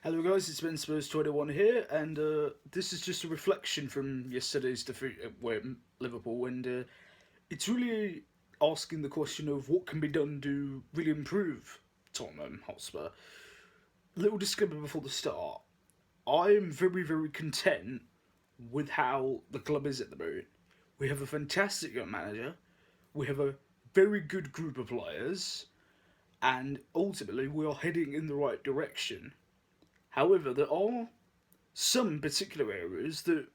Hello guys, it's Ben Spurs 21 here, and this is just a reflection from yesterday's defeat at Liverpool, and it's really asking the question of what can be done to really improve Tottenham Hotspur. Little disclaimer before the start, I am very, very content with how the club is at the moment. We have a fantastic young manager, we have a very good group of players, and ultimately we are heading in the right direction. However, there are some particular areas that,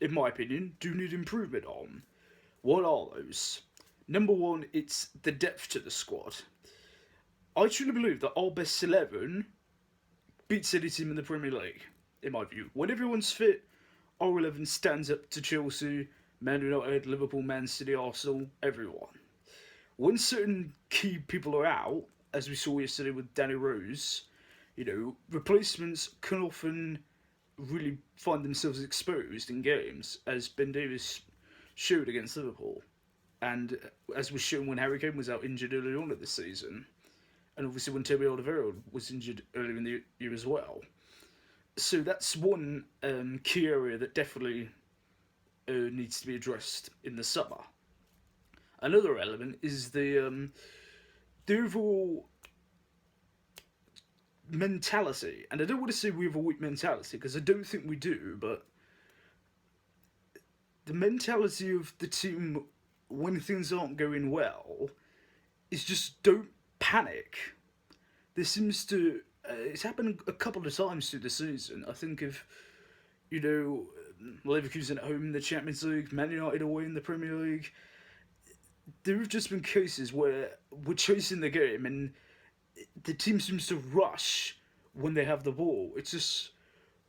in my opinion, do need improvement on. What are those? Number one, it's the depth to the squad. I truly believe that our best 11 beats any team in the Premier League, in my view. When everyone's fit, our 11 stands up to Chelsea, Man United, Liverpool, Man City, Arsenal, everyone. When certain key people are out, as we saw yesterday with Danny Rose, replacements can often really find themselves exposed in games, as Ben Davies showed against Liverpool, and as was shown when Harry Kane was out injured early on at this season, and obviously when Toby Alderweireld was injured earlier in the year as well. So that's one key area that definitely needs to be addressed in the summer. Another element is the overall mentality, and I don't want to say we have a weak mentality because I don't think we do, but the mentality of the team when things aren't going well is just don't panic. This seems to it's happened a couple of times through the season. I think of Leverkusen at home in the Champions League, Man United away in the Premier League. There have just been cases where we're chasing the game and the team seems to rush when they have the ball. It's just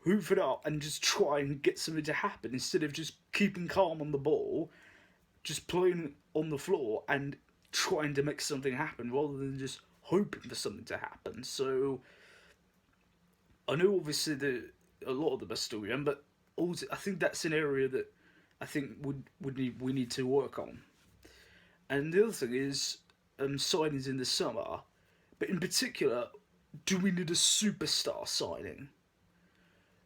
hoof it up and just try and get something to happen instead of just keeping calm on the ball, just playing on the floor and trying to make something happen rather than just hoping for something to happen. So I know obviously a lot of the best still young, but also I think that's an area that I think we need to work on. And the other thing is signings in the summer, but in particular, do we need a superstar signing?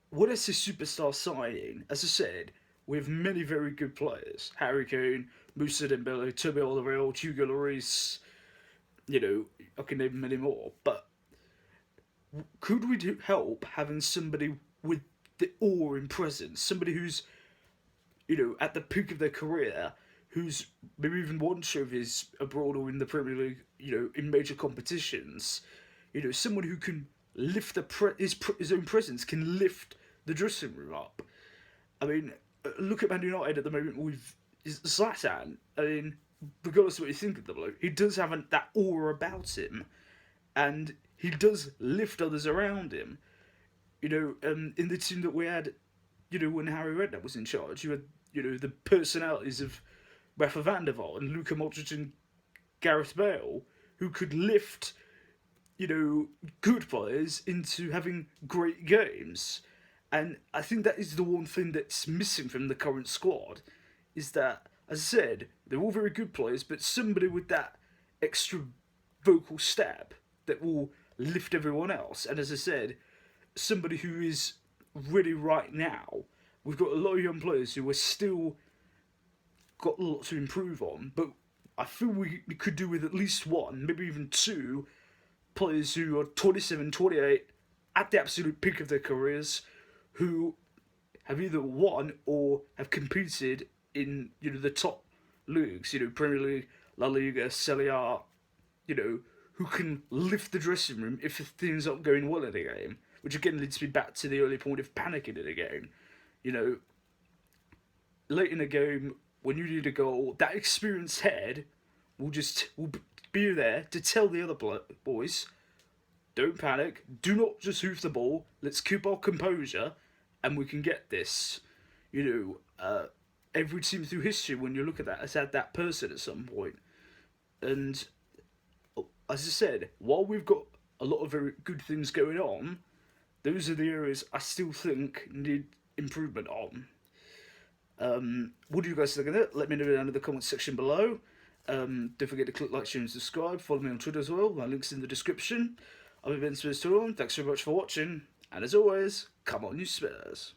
When I say superstar signing, as I said, we have many very good players. Harry Kane, Moussa Dembele, Toby Alderweireld, Hugo Lloris, I can name many more. But could we help having somebody with the awe and presence? Somebody who's, at the peak of their career, who's maybe even won trophies abroad or in the Premier League, in major competitions. Someone who can lift his own presence, can lift the dressing room up. I mean, look at Man United at the moment with Zlatan. I mean, regardless of what you think of the bloke, he does have that aura about him, and he does lift others around him. In the team that we had, when Harry Redknapp was in charge, you had, the personalities of Rafa van der Vaart and Luka Modric and Gareth Bale, who could lift, good players into having great games. And I think that is the one thing that's missing from the current squad, is that, as I said, they're all very good players, but somebody with that extra vocal step that will lift everyone else. And as I said, somebody who is really right now, we've got a lot of young players who are still got a lot to improve on, but I feel we could do with at least one, maybe even two players who are 27, 28, at the absolute peak of their careers, who have either won or have competed in the top leagues, Premier League, La Liga, Serie A, who can lift the dressing room if things aren't going well in a game, which again leads me back to the early point of panicking in a game. Late in a game, when you need a goal, that experienced head will be there to tell the other boys, don't panic, do not just hoof the ball, let's keep our composure, and we can get this. Every team through history, when you look at that, has had that person at some point. And as I said, while we've got a lot of very good things going on, those are the areas I still think need improvement on. What do you guys think of it? Let me know down in the comments section below. Don't forget to click like, share and subscribe. Follow me on Twitter as well. My link's in the description. I've been Spurs. Thanks very much for watching, And as always, come on, you Spurs.